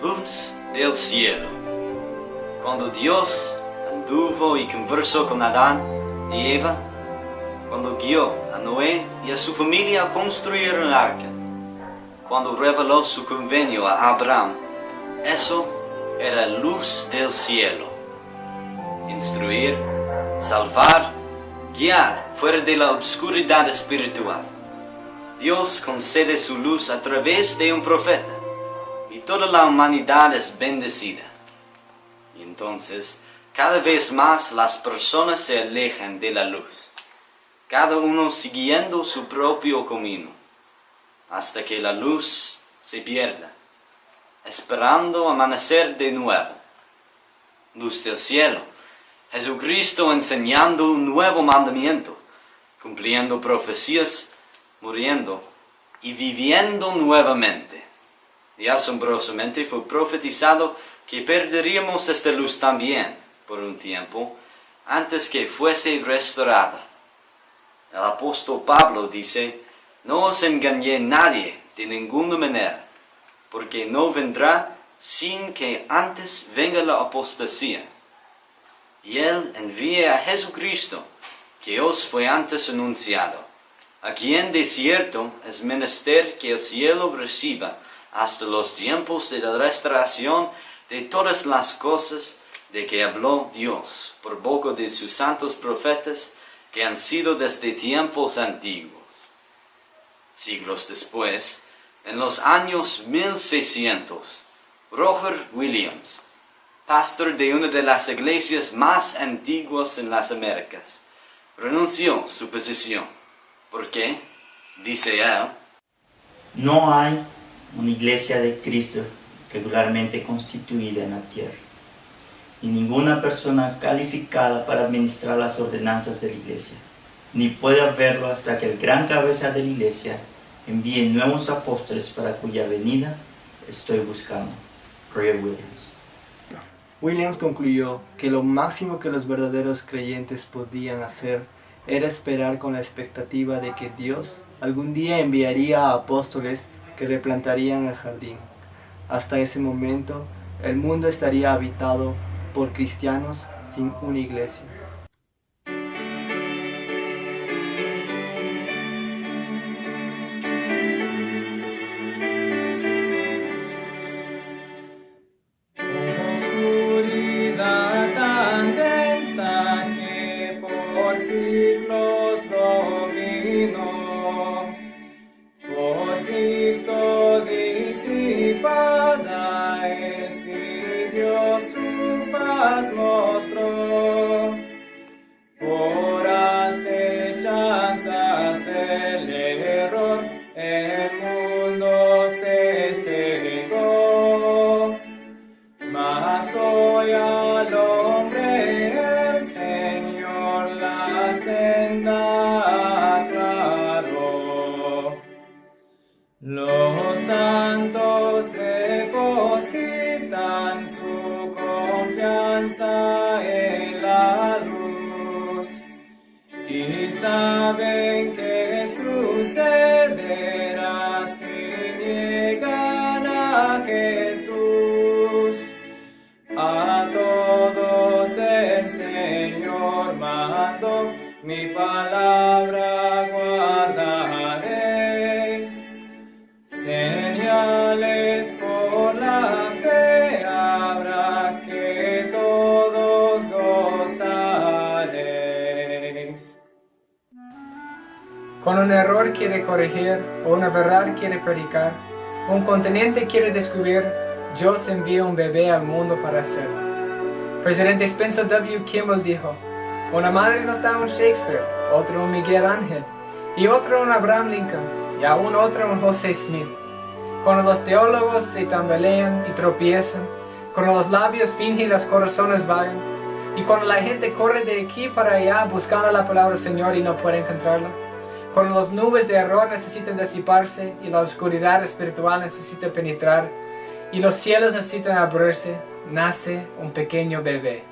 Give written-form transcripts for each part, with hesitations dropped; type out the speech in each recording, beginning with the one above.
Luz del cielo. Cuando Dios anduvo y conversó con Adán y Eva, cuando guió a Noé y a su familia a construir el arca, cuando reveló su convenio a Abraham, eso era luz del cielo. Instruir, salvar, guiar fuera de la oscuridad espiritual. Dios concede su luz a través de un profeta y toda la humanidad es bendecida. Y entonces, cada vez más las personas se alejan de la luz, cada uno siguiendo su propio camino, hasta que la luz se pierda, esperando amanecer de nuevo. Luz del cielo, Jesucristo enseñando un nuevo mandamiento, cumpliendo profecías, muriendo y viviendo nuevamente. Y asombrosamente fue profetizado que perderíamos esta luz también por un tiempo antes que fuese restaurada. El apóstol Pablo dice: no os engañe nadie de ninguna manera, porque no vendrá sin que antes venga la apostasía. Y él envíe a Jesucristo, que os fue antes anunciado, a quien de cierto es menester que el cielo reciba hasta los tiempos de la restauración de todas las cosas de que habló Dios por boca de sus santos profetas que han sido desde tiempos antiguos. Siglos después, en los años 1600, Roger Williams, pastor de una de las iglesias más antiguas en las Américas, renunció su posición. ¿Por qué? Dice él: no hay una iglesia de Cristo regularmente constituida en la tierra, y ninguna persona calificada para administrar las ordenanzas de la iglesia, ni puede haberlo hasta que el gran cabeza de la iglesia envíe nuevos apóstoles para cuya venida estoy buscando. Roger Williams. Williams concluyó que lo máximo que los verdaderos creyentes podían hacer era esperar con la expectativa de que Dios algún día enviaría a apóstoles que replantarían el jardín. Hasta ese momento, el mundo estaría habitado por cristianos sin una iglesia. Oscuridad tan densa que por siglos dominó, por Cristo disipada es, y Dios su faz mostró. Por acechanzas del error el mundo se cegó, mas hoy al hombre el Señor la senda aclaró. Los santos depositan su confianza en la luz y saben que su verás si niegan a Jesús. A todos el Señor mandó, mi palabra guardaréis. Señales por la fe habrá que todos gozaréis. Cuando un error quiere corregir o una verdad quiere predicar, o un continente quiere descubrir, Dios envía un bebé al mundo para hacerlo. Presidente Spencer W. Kimball dijo: una madre nos da un Shakespeare, otro un Miguel Ángel, y otro un Abraham Lincoln, y aún otro un José Smith. Cuando los teólogos se tambalean y tropiezan, cuando los labios fingen y los corazones vagan, y cuando la gente corre de aquí para allá buscando la palabra del Señor y no puede encontrarla, cuando las nubes de error necesitan disiparse y la oscuridad espiritual necesita penetrar, y los cielos necesitan abrirse, nace un pequeño bebé.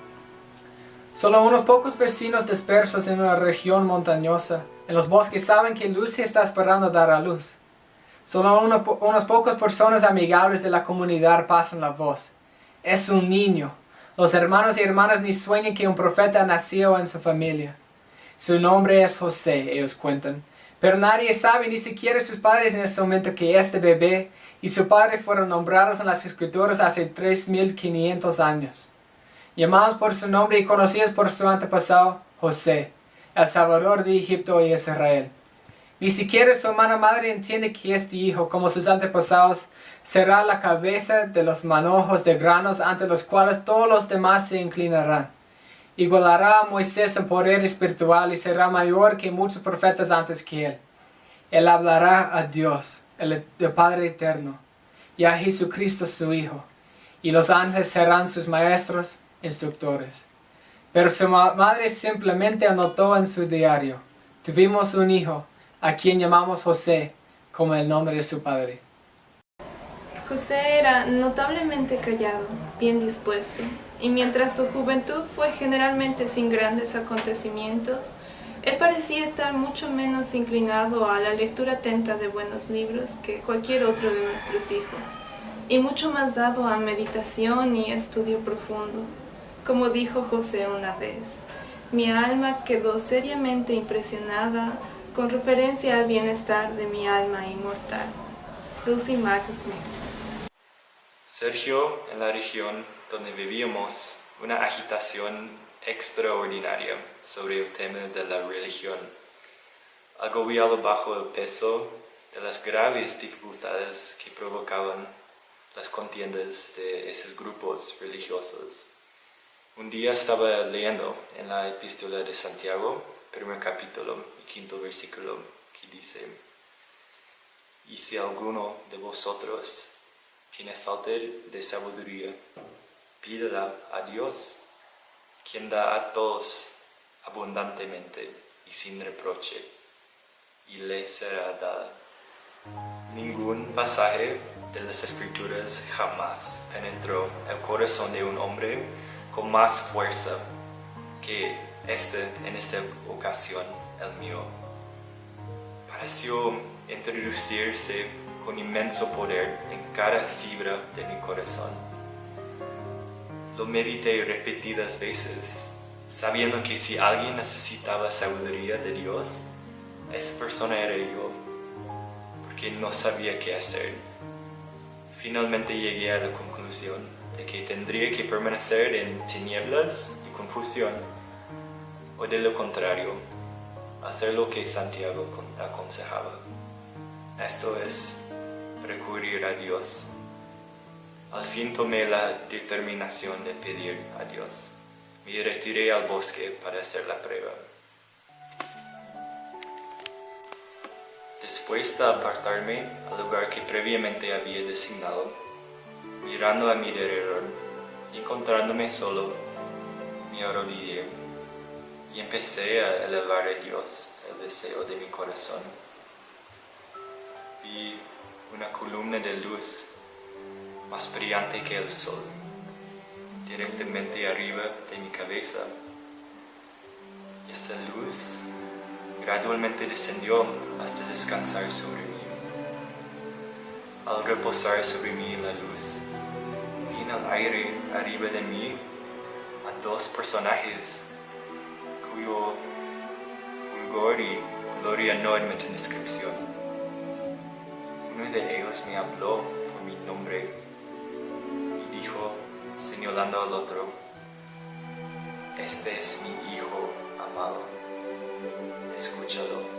Solo unos pocos vecinos dispersos en una región montañosa, en los bosques, saben que Lucy está esperando dar a luz. Solo unas pocas personas amigables de la comunidad pasan la voz. Es un niño. Los hermanos y hermanas ni sueñan que un profeta nació en su familia. Su nombre es José, ellos cuentan. Pero nadie sabe, ni siquiera sus padres en ese momento, que este bebé y su padre fueron nombrados en las escrituras hace 3500 años. Llamados por su nombre y conocidos por su antepasado, José, el Salvador de Egipto y Israel. Ni siquiera su hermana madre entiende que este hijo, como sus antepasados, será la cabeza de los manojos de granos ante los cuales todos los demás se inclinarán. Igualará a Moisés en poder espiritual y será mayor que muchos profetas antes que él. Él hablará a Dios, el Padre eterno, y a Jesucristo su Hijo, y los ángeles serán sus maestros, instructores. Pero su madre simplemente anotó en su diario: tuvimos un hijo, a quien llamamos José, como el nombre de su padre. José era notablemente callado, bien dispuesto, y mientras su juventud fue generalmente sin grandes acontecimientos, él parecía estar mucho menos inclinado a la lectura atenta de buenos libros que cualquier otro de nuestros hijos, y mucho más dado a meditación y estudio profundo. Como dijo José una vez, mi alma quedó seriamente impresionada con referencia al bienestar de mi alma inmortal. Lucy Mack Smith. Surgió en la región donde vivíamos una agitación extraordinaria sobre el tema de la religión, agobiado bajo el peso de las graves dificultades que provocaban las contiendas de esos grupos religiosos. Un día estaba leyendo en la Epístola de Santiago, primer capítulo y 5º versículo, que dice: y si alguno de vosotros tiene falta de sabiduría, pídela a Dios, quien da a todos abundantemente y sin reproche, y le será dada. Ningún pasaje de las Escrituras jamás penetró el corazón de un hombre con más fuerza que en esta ocasión el mío. Pareció introducirse con inmenso poder en cada fibra de mi corazón. Lo medité repetidas veces, sabiendo que si alguien necesitaba sabiduría de Dios, esa persona era yo, porque no sabía qué hacer. Finalmente llegué a la conclusión de que tendría que permanecer en tinieblas y confusión, o de lo contrario, hacer lo que Santiago aconsejaba. Esto es, recurrir a Dios. Al fin tomé la determinación de pedir a Dios. Me retiré al bosque para hacer la prueba. Después de apartarme al lugar que previamente había designado, mirando a mi alrededor y encontrándome solo, me arrodillé y empecé a elevar a Dios el deseo de mi corazón. Vi una columna de luz más brillante que el sol, directamente arriba de mi cabeza. Y esta luz gradualmente descendió hasta descansar sobre mí. Al reposar sobre mí la luz, vi en el aire arriba de mí a dos personajes cuyo fulgor y gloria no admiten descripción. Uno de ellos me habló por mi nombre y dijo, señalando al otro, este es mi Hijo amado, escúchalo.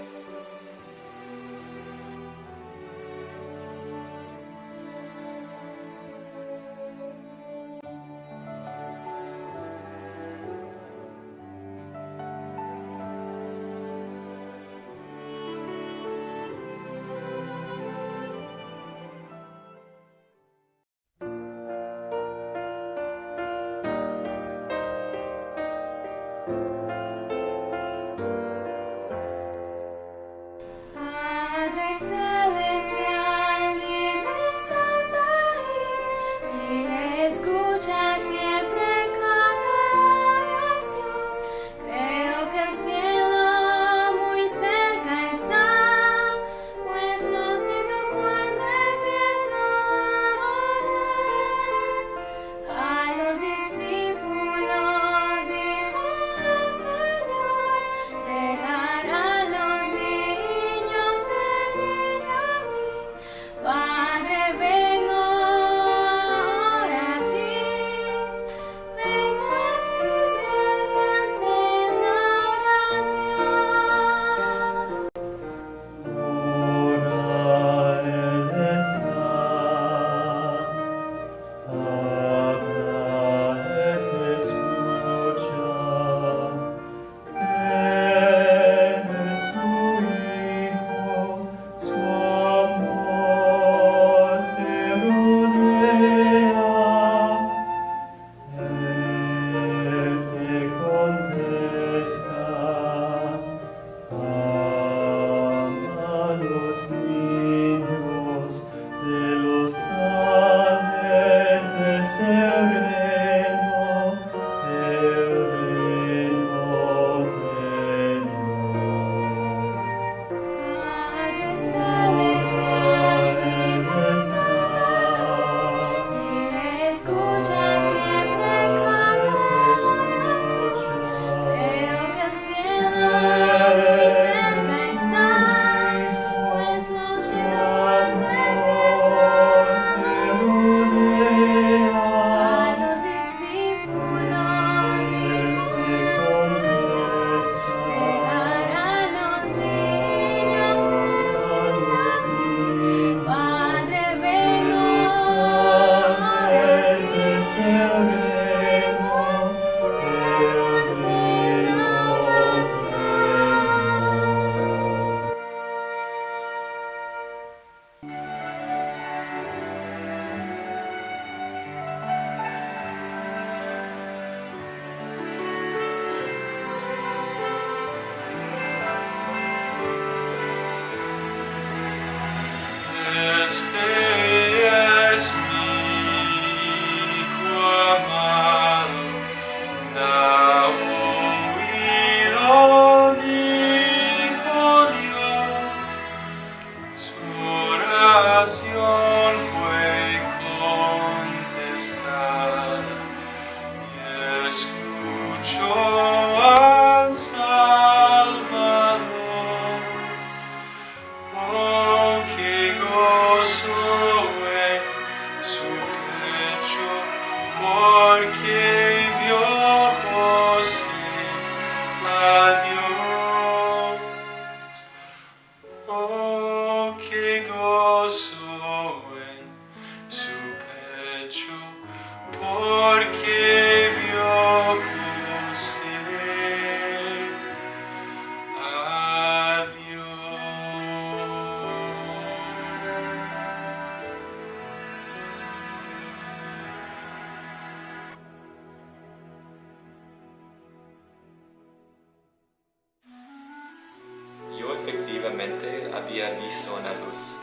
Efectivamente había visto una luz,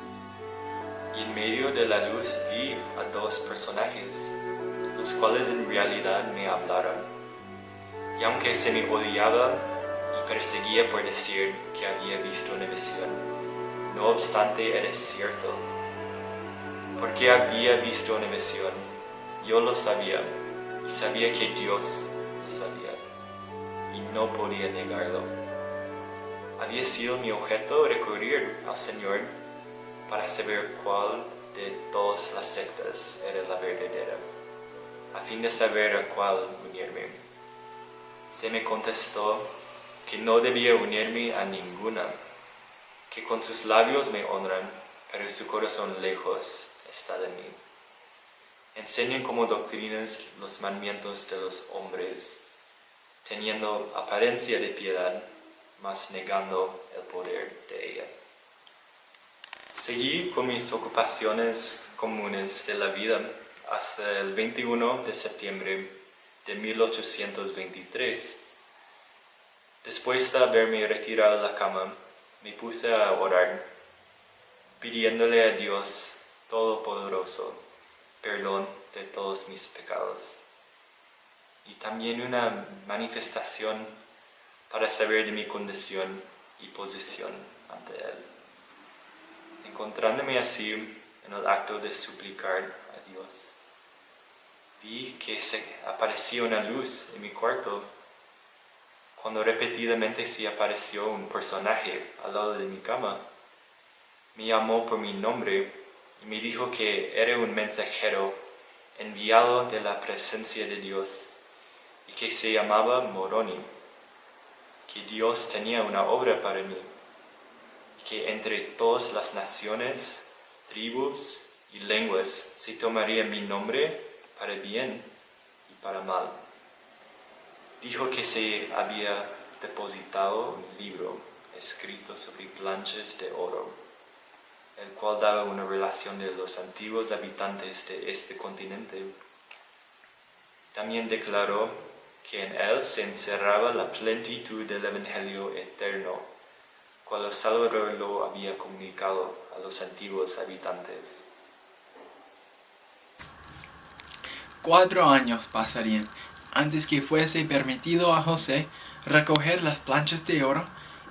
y en medio de la luz vi a dos personajes, los cuales en realidad me hablaron. Y aunque se me odiaba y perseguía por decir que había visto una visión, no obstante era cierto. porque había visto una visión. Yo lo sabía, y sabía que Dios lo sabía, y no podía negarlo. Había sido mi objeto recurrir al Señor para saber cuál de todas las sectas era la verdadera, a fin de saber a cuál unirme. Se me contestó que no debía unirme a ninguna, que con sus labios me honran, pero su corazón lejos está de mí. Enseñan como doctrinas los mandamientos de los hombres, teniendo apariencia de piedad, mas negando el poder de ella. Seguí con mis ocupaciones comunes de la vida hasta el 21 de septiembre de 1823. Después de haberme retirado de la cama, me puse a orar, pidiéndole a Dios Todopoderoso perdón de todos mis pecados, y también una manifestación para saber de mi condición y posición ante Él. Encontrándome así en el acto de suplicar a Dios, vi que se apareció una luz en mi cuarto, cuando repetidamente se apareció un personaje al lado de mi cama. Me llamó por mi nombre y me dijo que era un mensajero enviado de la presencia de Dios y que se llamaba Moroni, que Dios tenía una obra para mí, que entre todas las naciones, tribus y lenguas se tomaría mi nombre para bien y para mal. Dijo que se había depositado un libro escrito sobre planchas de oro, el cual daba una relación de los antiguos habitantes de este continente. También declaró que en él se encerraba la plenitud del Evangelio eterno, cual el Salvador lo había comunicado a los antiguos habitantes. 4 años pasarían antes que fuese permitido a José recoger las planchas de oro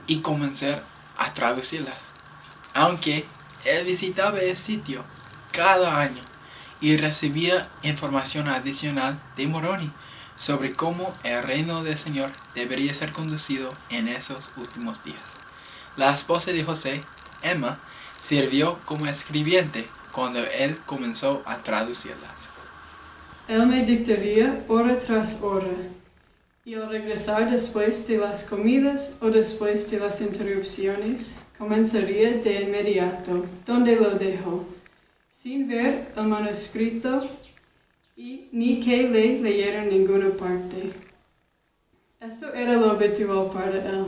y comenzar a traducirlas, aunque él visitaba el sitio cada año y recibía información adicional de Moroni sobre cómo el reino del Señor debería ser conducido en esos últimos días. La esposa de José, Emma, sirvió como escribiente cuando él comenzó a traducirlas. Él me dictaría hora tras hora, y al regresar después de las comidas o después de las interrupciones, comenzaría de inmediato donde lo dejó, sin ver el manuscrito y ni que le leyera en ninguna parte. Esto era lo habitual para él.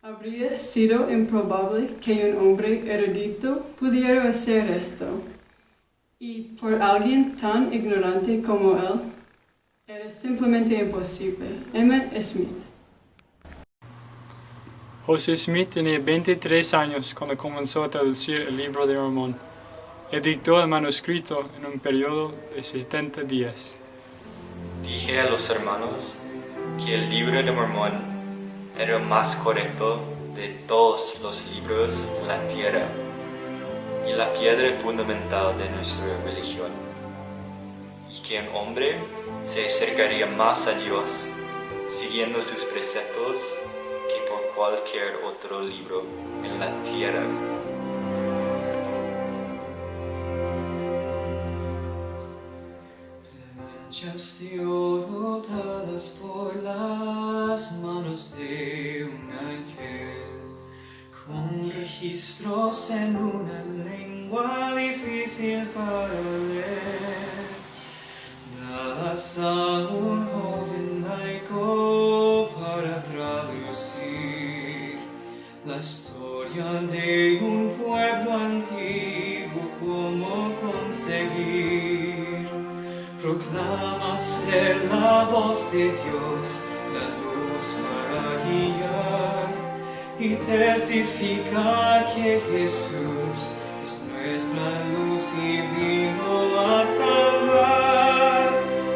Habría sido improbable que un hombre erudito pudiera hacer esto, y por alguien tan ignorante como él, era simplemente imposible. Emma Smith. José Smith tenía 23 años cuando comenzó a traducir el libro de Mormón. Editó el manuscrito en un periodo de 70 días. Dije a los hermanos que el libro de Mormón era el más correcto de todos los libros en la tierra y la piedra fundamental de nuestra religión, y que un hombre se acercaría más a Dios siguiendo sus preceptos que por cualquier otro libro en la tierra. Planchas de oro dadas por las manos de un ángel, con registros en una lengua difícil para leer, dadas a un joven laico para traducir la historia de un pueblo antiguo, cómo conseguir. Proclama ser la voz de Dios, la luz para guiar, y testifica que Jesús es nuestra luz y vino a salvar.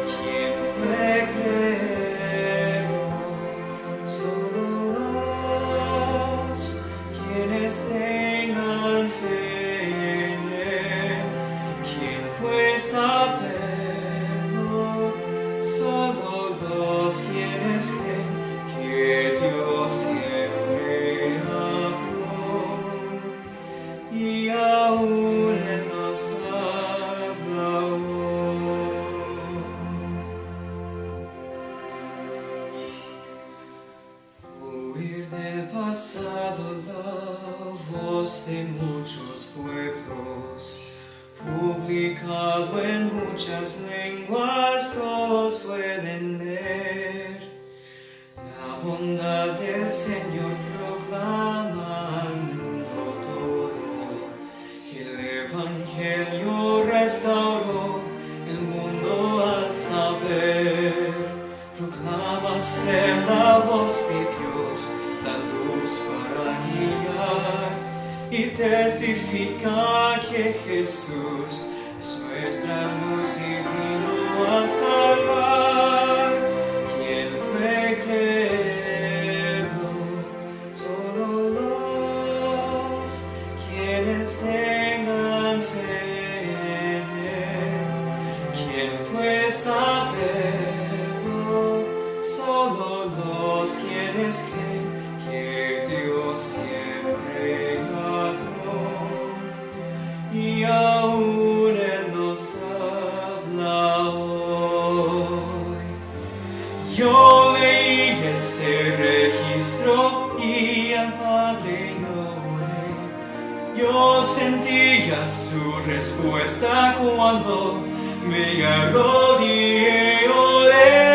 ¿Quién puede creerlo? Solo los quienes tengan fe en Él. En el pasado la voz de muchos pueblos, publicado en muchas lenguas, todos pueden leer. La bondad del Señor proclama al mundo todo. El Evangelio restauró el mundo al saber. Proclámase la voz de Dios, la luz para guiar, y testifica que Jesús es nuestra luz y vino a salvar. ¿Quién puede creerlo? Solo los quienes tengan fe en Él. ¿Quién puede saberlo? Solo los quienes creen que Dios siempre habló, y aún Él nos habla hoy. Yo leí este registro y al Padre lloré. Yo sentía su respuesta cuando me arrodillé y oré.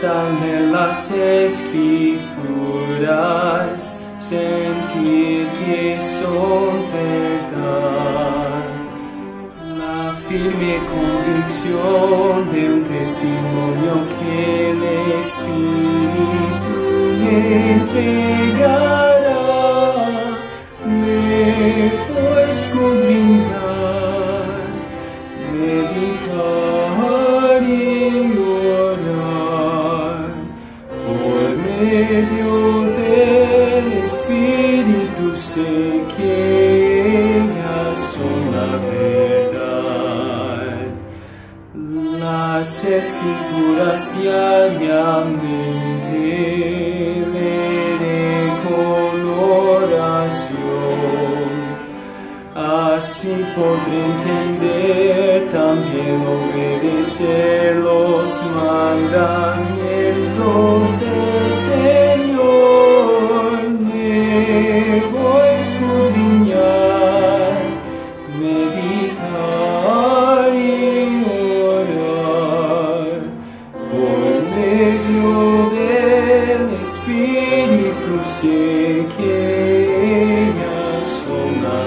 En las escrituras sentir que son verdad, la firme convicción de un testimonio que el Espíritu me entregará, me fue escudriñar, meditar y orar. Por medio del Espíritu sé que ellas son la verdad. Las Escrituras diariamente leeré con oración. Así podré entender, también obedecer los mandamientos del Señor. Me voy a escudriñar, meditar y orar. Por medio del Espíritu sé que ellas son la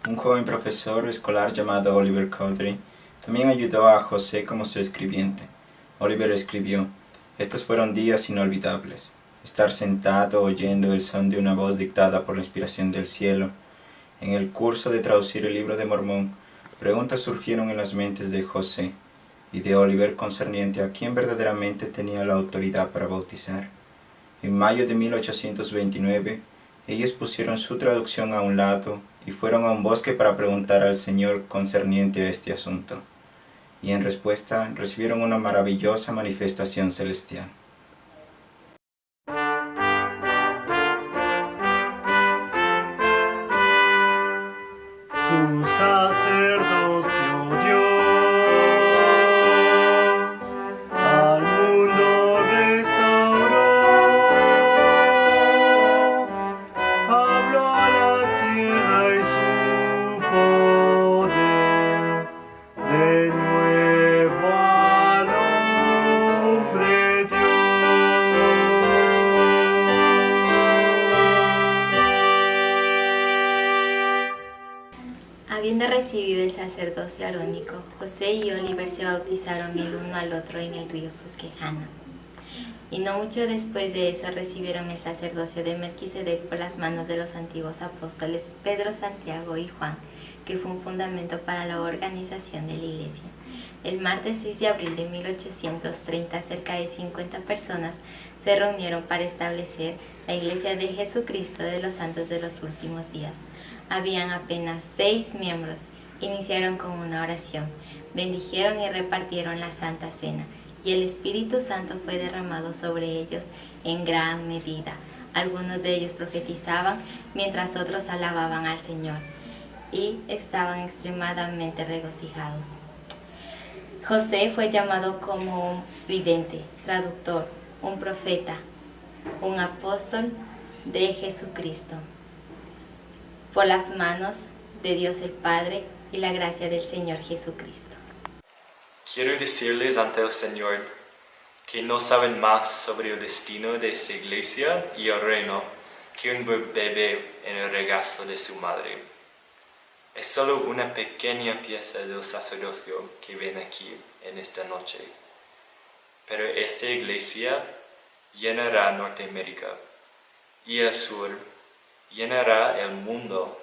Un joven profesor escolar llamado Oliver Cowdery también ayudó a José como su escribiente. Oliver escribió: estos fueron días inolvidables. Estar sentado oyendo el son de una voz dictada por la inspiración del cielo. En el curso de traducir el libro de Mormón, preguntas surgieron en las mentes de José y de Oliver concerniente a quién verdaderamente tenía la autoridad para bautizar. En mayo de 1829, ellos pusieron su traducción a un lado y fueron a un bosque para preguntar al Señor concerniente a este asunto. Y en respuesta recibieron una maravillosa manifestación celestial. Su sacerdocio Dios sacerdocio arónico, José y Oliver se bautizaron el uno al otro en el río Susquehanna. Y no mucho después de eso recibieron el sacerdocio de Melquisedec por las manos de los antiguos apóstoles Pedro, Santiago y Juan, que fue un fundamento para la organización de la Iglesia. El martes 6 de abril de 1830, cerca de 50 personas se reunieron para establecer la Iglesia de Jesucristo de los Santos de los Últimos Días. Habían apenas 6 miembros. Iniciaron con una oración, bendijeron y repartieron la Santa Cena, y el Espíritu Santo fue derramado sobre ellos en gran medida. Algunos de ellos profetizaban, mientras otros alababan al Señor, y estaban extremadamente regocijados. José fue llamado como un vidente, traductor, un profeta, un apóstol de Jesucristo, por las manos de Dios el Padre y la gracia del Señor Jesucristo. Quiero decirles ante el Señor que no saben más sobre el destino de esta iglesia y el reino que un bebé en el regazo de su madre. Es solo una pequeña pieza del sacerdocio que ven aquí en esta noche. Pero esta iglesia llenará Norteamérica y el sur llenará el mundo.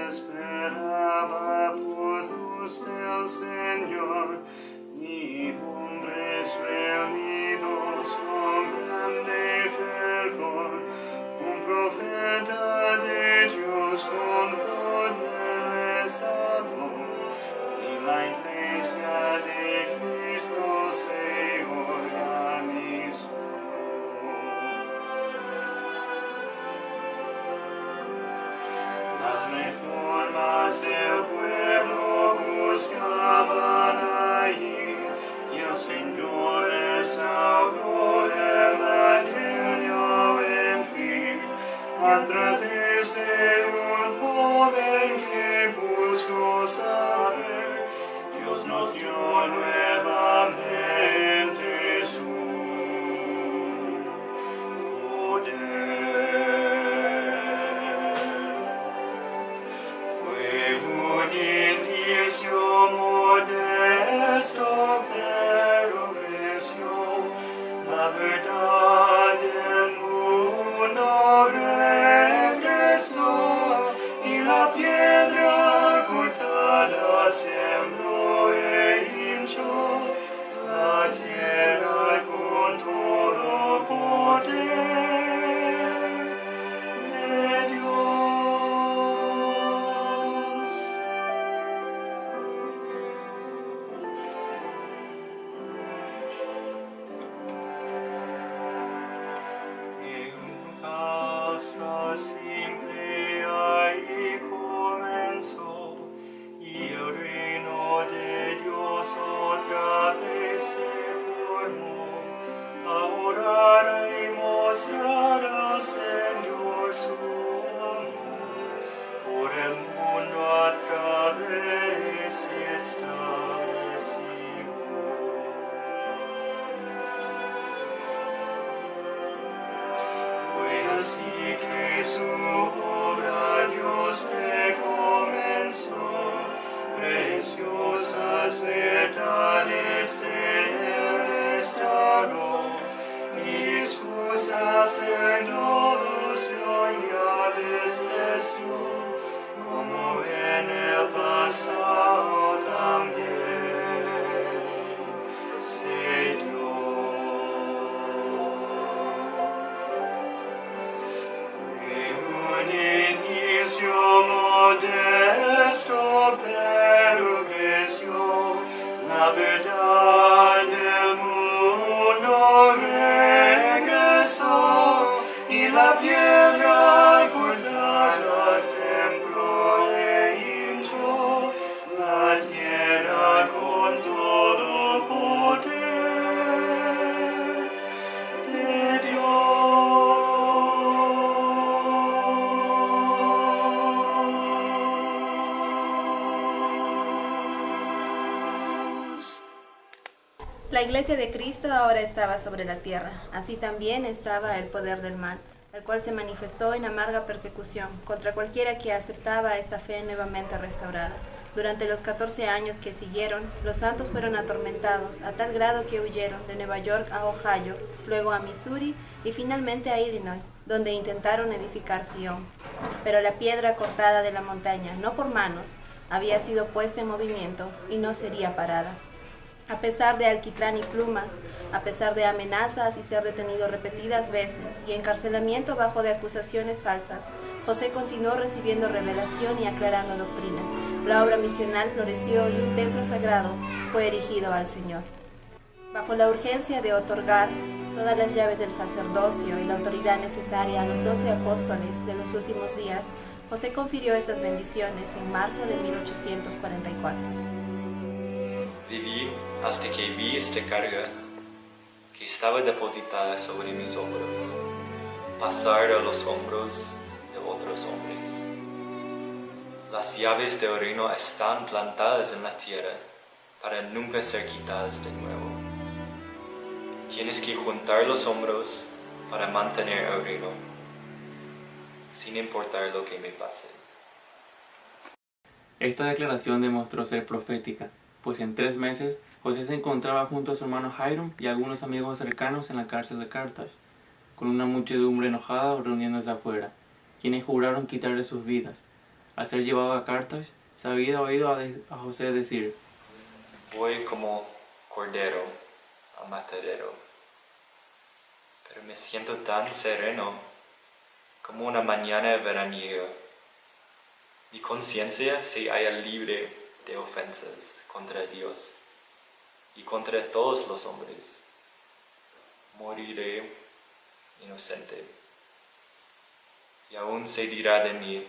Esperaba por luz del Señor y hombres reunidos con grande fervor, un profeta de Dios con poder les habló, y la iglesia de Cristo se organizó. Las reformas del pueblo buscaban allí, y el Señor restauró el evangelio en fin, a través de un joven que buscó saber. Dios nos dio nuevamente su poder. Inicio modesto, pero creció, la verdad del mundo regresó, y la piedra cortada sembró e hinchó la tierra con todo poder de Dios. Simple ahí comenzó, y el reino de Dios otra vez se formó. Ahora y mostrar al Señor su amor, por el mundo a través establecido. Así que su obra Dios recomenzó, preciosas verdades de él restauró, y sus sacerdotes llaves les dio, como en el pasado también se dio. Modesto, pero creció, la verdad del mundo regresó, y la piedra cortada sembró e hinchó la tierra. La iglesia de Cristo ahora estaba sobre la tierra, así también estaba el poder del mal, el cual se manifestó en amarga persecución contra cualquiera que aceptaba esta fe nuevamente restaurada. Durante los 14 años que siguieron, los santos fueron atormentados a tal grado que huyeron de Nueva York a Ohio, luego a Missouri y finalmente a Illinois, donde intentaron edificar Sion. Pero la piedra cortada de la montaña, no por manos, había sido puesta en movimiento y no sería parada. A pesar de alquitrán y plumas, a pesar de amenazas y ser detenido repetidas veces y encarcelamiento bajo de acusaciones falsas, José continuó recibiendo revelación y aclarando doctrina. La obra misional floreció y un templo sagrado fue erigido al Señor. Bajo la urgencia de otorgar todas las llaves del sacerdocio y la autoridad necesaria a los 12 apóstoles de los últimos días, José confirió estas bendiciones en marzo de 1844. Viví hasta que vi esta carga que estaba depositada sobre mis hombros, pasar a los hombros de otros hombres. Las llaves del reino están plantadas en la tierra para nunca ser quitadas de nuevo. Tienes que juntar los hombros para mantener el reino, sin importar lo que me pase. Esta declaración demostró ser profética, pues en 3 meses José se encontraba junto a su hermano Hiram y algunos amigos cercanos en la cárcel de Carthage, con una muchedumbre enojada reuniéndose afuera, quienes juraron quitarle sus vidas. Al ser llevado a Carthage, se había oído a José decir: voy como cordero al matadero, pero me siento tan sereno como una mañana veraniega. Mi conciencia se halla libre de ofensas contra Dios y contra todos los hombres. Moriré inocente, y aún se dirá de mí: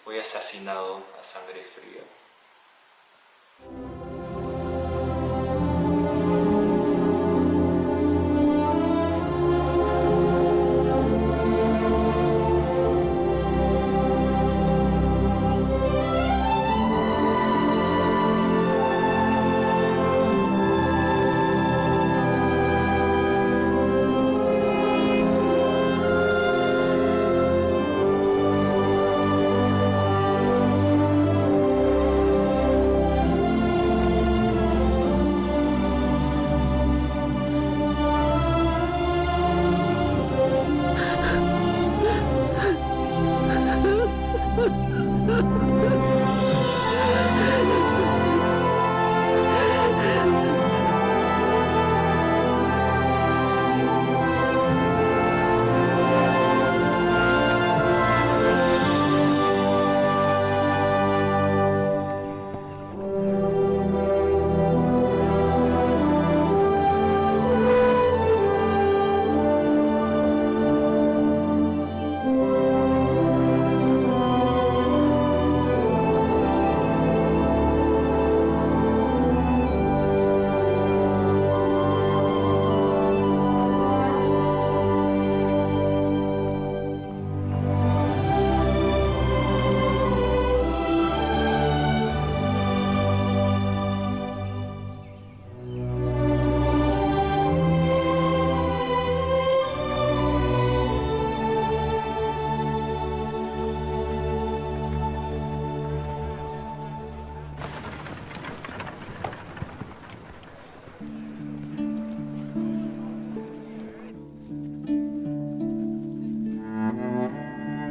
fue asesinado a sangre fría.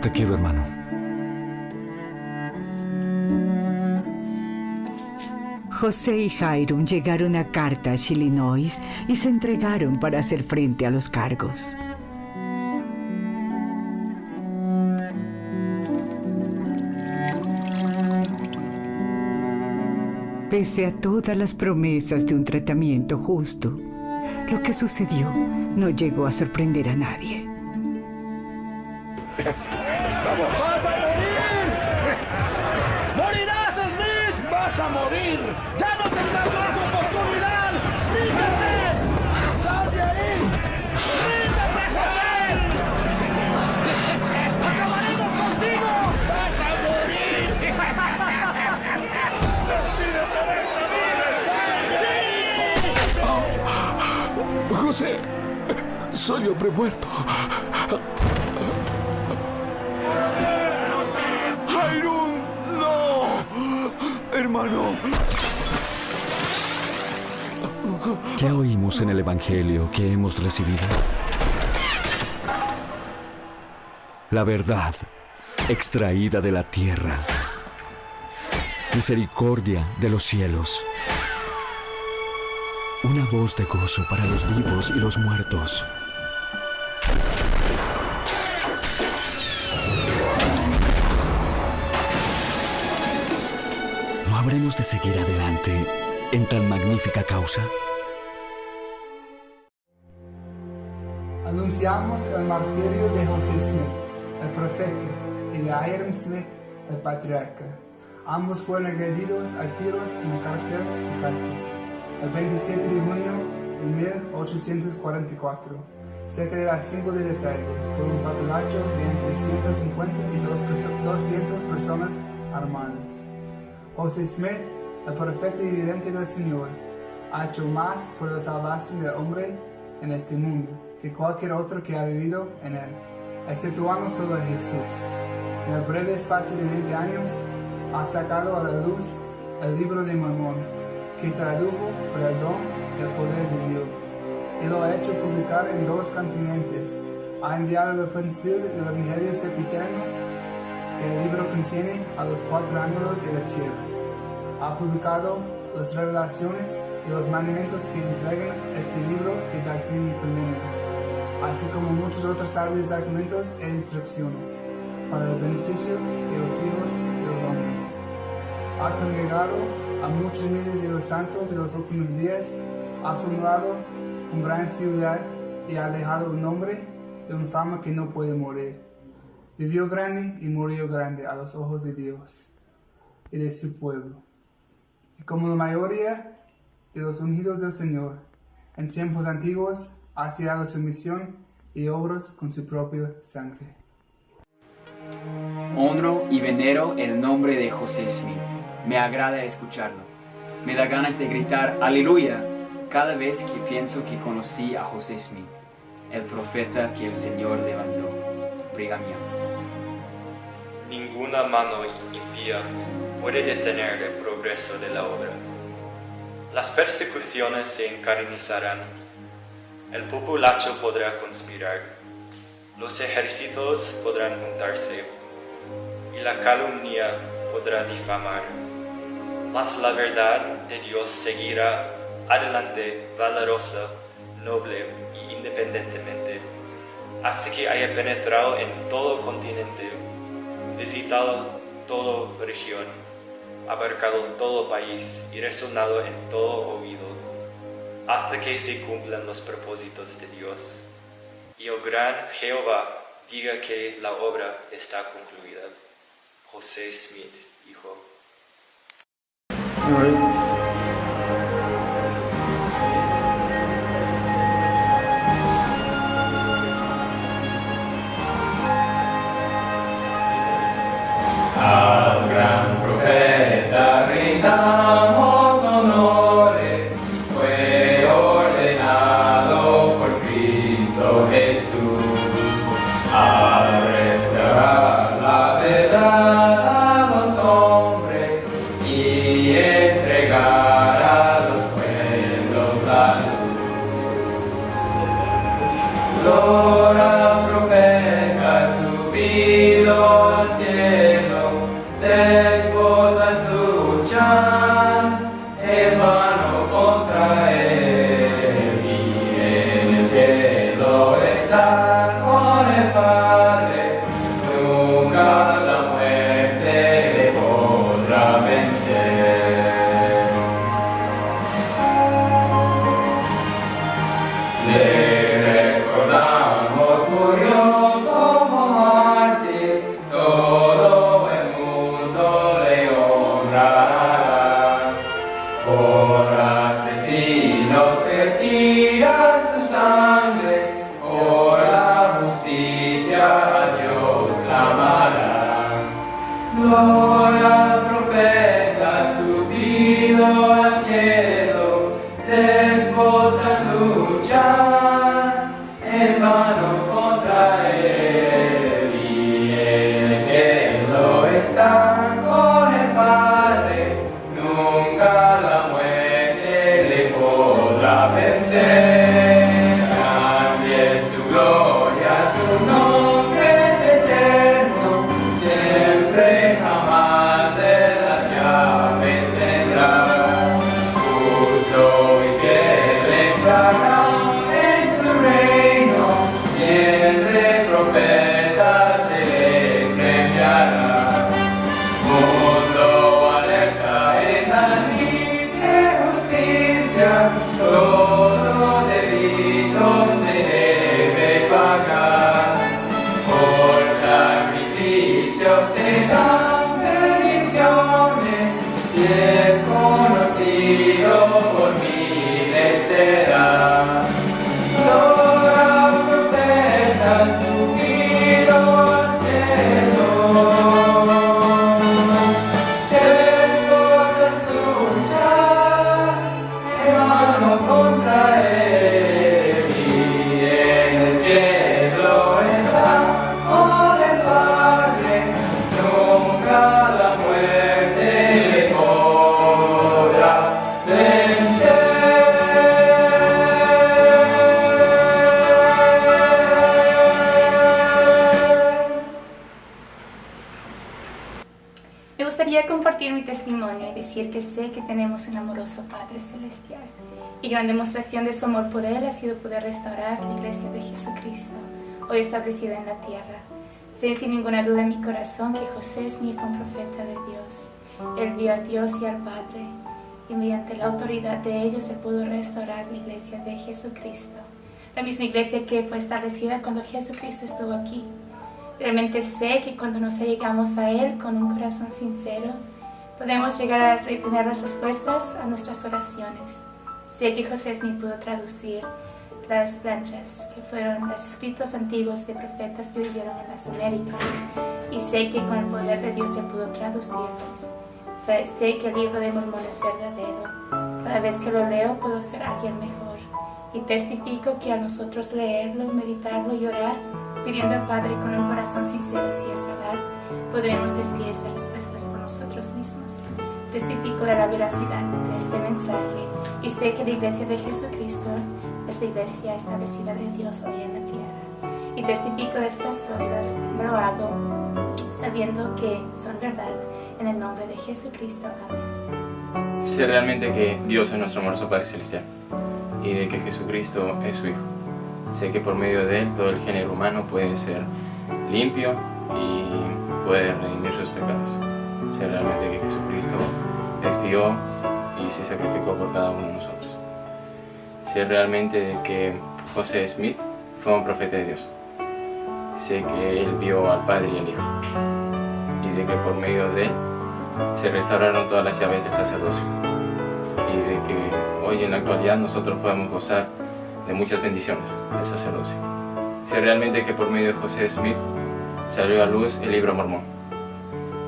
Te quiero, hermano. José y Hiram llegaron a Carthage, Illinois, y se entregaron para hacer frente a los cargos. Pese a todas las promesas de un tratamiento justo, lo que sucedió no llegó a sorprender a nadie. ¡Vamos! ¡Vas a morir! ¡Morirás, Smith! ¡Vas a morir! ¡Ya no tendrás más oportunidad! ¡Ríndete! ¡Sal de ahí! ¡Ríndete, José! ¡Acabaremos contigo! ¡Vas a morir! ¡Despídete de esta vida! ¡Sal de ahí! José, soy hombre muerto. ¡Jairún, no! Hermano. ¿Qué oímos en el Evangelio que hemos recibido? La verdad extraída de la tierra. Misericordia de los cielos. Una voz de gozo para los vivos y los muertos. ¿No habremos de seguir adelante en tan magnífica causa? Anunciamos el martirio de José Smith, el profeta, y de Hiram Smith, el patriarca. Ambos fueron agredidos a tiros en la cárcel de Carthage el 27 de junio de 1844, cerca de las 5 de la tarde, por un papelacho de entre 150 y 200 personas armadas. José Smith, el profeta y vidente del Señor, ha hecho más por la salvación del hombre en este mundo que cualquier otro que ha vivido en él, exceptuando solo a Jesús. En el breve espacio de 20 años, ha sacado a la luz el libro de Mormón, que tradujo por el don y el poder de Dios, y lo ha hecho publicar en 2 continentes. Ha enviado la plenitud del Evangelio sempiterno que el libro contiene a los 4 ángulos de la tierra. Ha publicado las revelaciones y los mandamientos que entregan este libro de doctrina y convenios, así como muchos otros sabios documentos e instrucciones para el beneficio de los hijos de los hombres. Ha congregado a muchos miles de los santos de los últimos días, ha fundado una gran ciudad y ha dejado un nombre y una fama que no puede morir. Vivió grande y murió grande a los ojos de Dios y de su pueblo. Y como la mayoría de los ungidos del Señor, en tiempos antiguos ha sellado su misión y obras con su propia sangre. Honro y venero el nombre de José Smith. Me agrada escucharlo. Me da ganas de gritar ¡Aleluya! Cada vez que pienso que conocí a José Smith, el profeta que el Señor levantó. Brigham Young. Ninguna mano impía puede detener el progreso de la obra. Las persecuciones se encarnizarán, el populacho podrá conspirar, los ejércitos podrán juntarse y la calumnia podrá difamar. Mas la verdad de Dios seguirá adelante valorosa, noble y independentemente, hasta que haya penetrado en todo continente, visitado toda región, abarcado todo país y resonado en todo oído, hasta que se cumplan los propósitos de Dios, y el gran Jehová diga que la obra está concluida. José Smith, hijo. Al gran profeta rindamos honores, fue ordenado por Cristo Jesús, al restaurar la verdad a los hombres y entregar a los pueblos la luz. Gloria al profeta subido al cielo, déspotas luchan en vano contra él, y en el cielo está con el Padre, nunca la muerte le podrá vencer. Le recordamos, murió como mártir, todo el mundo le honrará. Por asesinos vertía su sangre, por la justicia a Dios clamará. Gloria al profeta subido al cielo, déspotas luchan ser grande es su gloria, su nombre es eterno, siempre jamás Él las llaves tendrá. Justo y fiel entrará en su reino, y entre profetas se le premiará. Mundo alerta en la libre justicia, todo débito se debe pagar. Por sacrificio se dan bendiciones, y el conocido por miles será. Toda profeta subido al cielo, despotas luchar en mano contra él, y en el cielo está con el Padre, nunca la muerte le podrá vencer. Me gustaría compartir mi testimonio y decir que sé que tenemos un amoroso Padre Celestial, y gran demostración de su amor por Él ha sido poder restaurar la Iglesia de Jesucristo, hoy establecida en la tierra. Sé sin ninguna duda en mi corazón que José Smith fue un profeta de Dios. Él vio a Dios y al Padre, y mediante la autoridad de ellos se pudo restaurar la Iglesia de Jesucristo, la misma Iglesia que fue establecida cuando Jesucristo estuvo aquí. Realmente sé que cuando nos llegamos a Él con un corazón sincero, podemos llegar a tener las respuestas a nuestras oraciones. Sé que José Smith pudo traducir las planchas, que fueron los escritos antiguos de profetas que vivieron en las Américas, y sé que con el poder de Dios Él pudo traducirlos. Sé que el libro de Mormón es verdadero. Cada vez que lo leo puedo ser alguien mejor, y testifico que a nosotros leerlo, meditarlo y orar, pidiendo al Padre con un corazón sincero si es verdad, podremos sentir estas respuestas por nosotros mismos. Testifico de la veracidad de este mensaje y sé que la Iglesia de Jesucristo es la Iglesia establecida de Dios hoy en la tierra. Y testifico de estas cosas, lo hago sabiendo que son verdad, en el nombre de Jesucristo. Amén. Sé realmente que Dios es nuestro amoroso Padre Celestial y de que Jesucristo es su Hijo. Sé que por medio de Él todo el género humano puede ser limpio y puede redimir sus pecados. Sé realmente que Jesucristo expió y se sacrificó por cada uno de nosotros. Sé realmente que José Smith fue un profeta de Dios. Sé que Él vio al Padre y al Hijo, y de que por medio de Él se restauraron todas las llaves del sacerdocio, y de que hoy en la actualidad nosotros podemos gozar de muchas bendiciones del sacerdocio. Sé realmente que por medio de José Smith salió a luz el libro Mormón,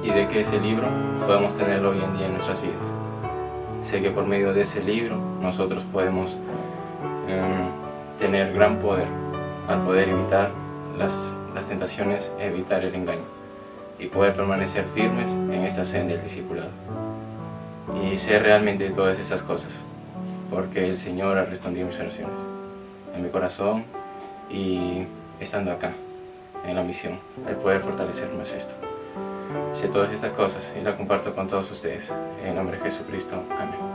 y de que ese libro podemos tenerlo hoy en día en nuestras vidas. Sé que por medio de ese libro nosotros podemos tener gran poder al poder evitar las tentaciones, evitar el engaño y poder permanecer firmes en esta senda del discipulado. Y sé realmente todas estas cosas porque el Señor ha respondido mis oraciones en mi corazón y estando acá en la misión, el poder fortalecer más esto. Sé todas estas cosas y las comparto con todos ustedes. En el nombre de Jesucristo. Amén.